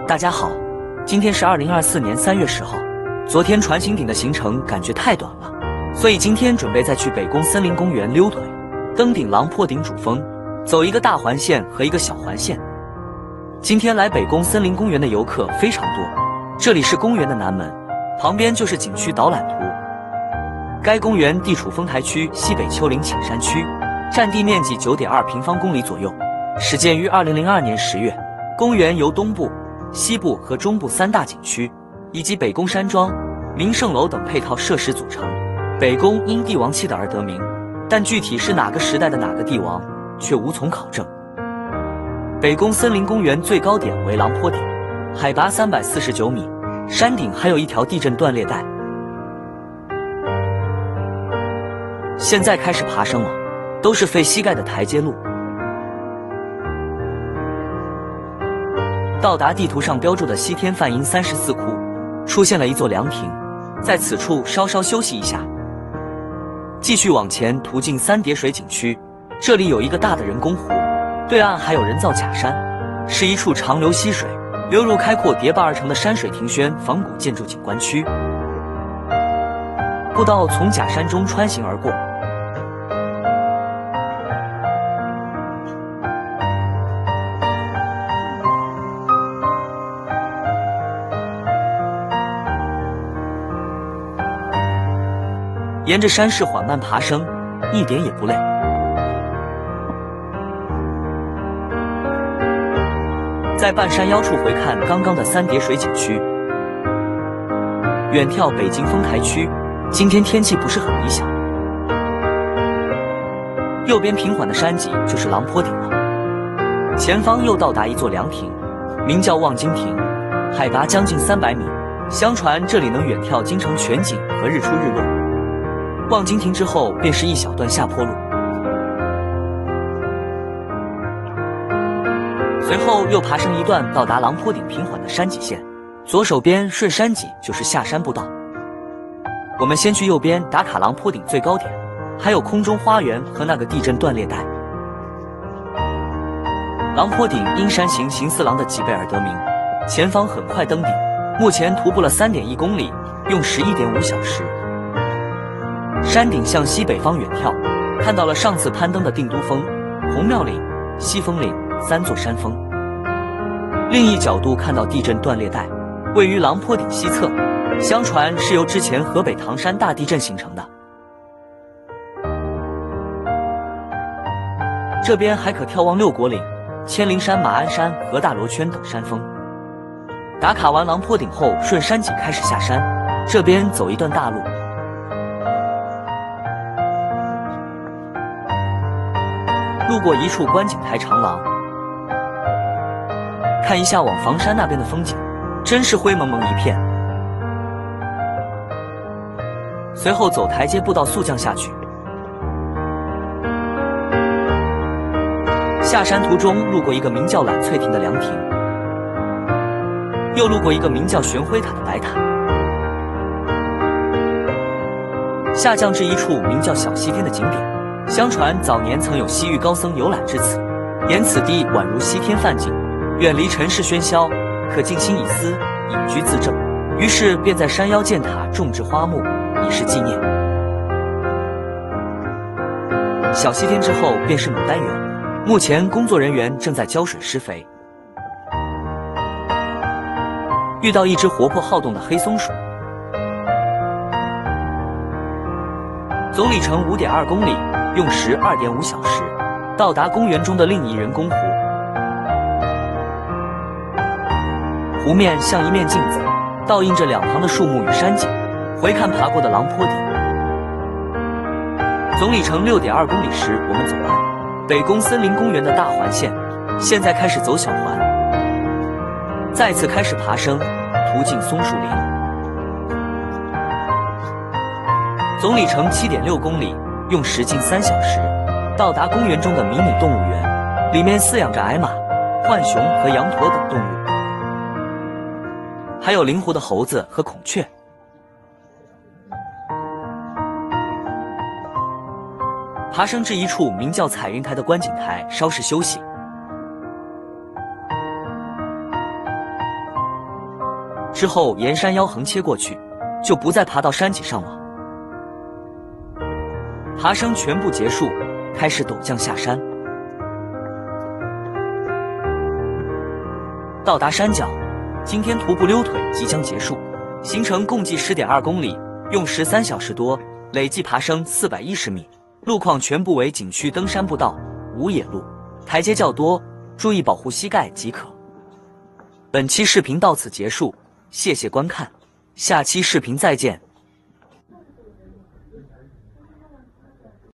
大家好，今天是2024年3月10号。昨天船形顶的行程感觉太短了，所以今天准备再去北宫森林公园溜腿，登顶狼坡顶主峰，走一个大环线和一个小环线。今天来北宫森林公园的游客非常多，这里是公园的南门，旁边就是景区导览图。该公园地处丰台区西北丘陵浅山区，占地面积9.2平方公里左右，始建于2002年10月。公园由东部、西部和中部3大景区，以及北宫山庄、明圣楼等配套设施组成。北宫因帝王七的而得名，但具体是哪个时代的哪个帝王，却无从考证。北宫森林公园最高点为狼坡顶，海拔349米，山顶还有一条地震断裂带。现在开始爬升了，都是费膝盖的台阶路。到达地图上标注的西天梵音34窟，出现了一座凉亭，在此处稍稍休息一下。继续往前途径三叠水景区，这里有一个大的人工湖，对岸还有人造假山，是一处长流溪水流入开阔叠坝而成的山水庭轩仿古建筑景观区。步道从假山中穿行而过，沿着山势缓慢爬升，一点也不累。在半山腰处回看刚刚的三叠水景区，远眺北京丰台区。今天天气不是很理想。右边平缓的山脊就是狼坡顶了，前方又到达一座凉亭，名叫望京亭，海拔将近300米。相传这里能远眺京城全景和日出日落。望京亭之后便是一小段下坡路，随后又爬升一段到达狼坡顶平缓的山脊线，左手边顺山脊就是下山步道。我们先去右边打卡狼坡顶最高点，还有空中花园和那个地震断裂带。狼坡顶因山形形似狼的脊背而得名，前方很快登顶，目前徒步了3.1公里，用11.5小时。山顶向西北方远眺，看到了上次攀登的定都峰、红庙岭、西峰岭3座山峰。另一角度看到地震断裂带，位于狼坡顶西侧，相传是由之前河北唐山大地震形成的。这边还可眺望六国岭、千灵山、马鞍山和大罗圈等山峰。打卡完狼坡顶后，顺山脊开始下山，这边走一段大路。路过一处观景台长廊，看一下往房山那边的风景，真是灰蒙蒙一片。随后走台阶步道速降下去，下山途中路过一个名叫揽翠亭的凉亭，又路过一个名叫玄辉塔的白塔，下降至一处名叫小西天的景点。相传早年曾有西域高僧游览至此，言此地宛如西天梵境，远离尘世喧嚣，可静心以思，隐居自正。于是便在山腰建塔种植花木，以示纪念。小西天之后便是牡丹园，目前工作人员正在浇水施肥。遇到一只活泼好动的黑松鼠，总里程5.2公里，用时2.5小时，到达公园中的另一人工湖。湖面像一面镜子，倒映着两旁的树木与山景。回看爬过的狼坡顶，总里程6.2公里时，我们走完北宫森林公园的大环线，现在开始走小环，再次开始爬升，途径松树林。总里程7.6公里，用时近3小时，到达公园中的迷你动物园，里面饲养着矮马、浣熊和羊驼等动物，还有灵活的猴子和孔雀。爬升至一处名叫彩云台的观景台，稍事休息。之后沿山腰横切过去，就不再爬到山脊上了。爬升全部结束，开始陡降下山。到达山脚，今天徒步溜腿即将结束，行程共计10.2公里，用13小时多，累计爬升410米。路况全部为景区登山步道，无野路，台阶较多，注意保护膝盖即可。本期视频到此结束，谢谢观看，下期视频再见。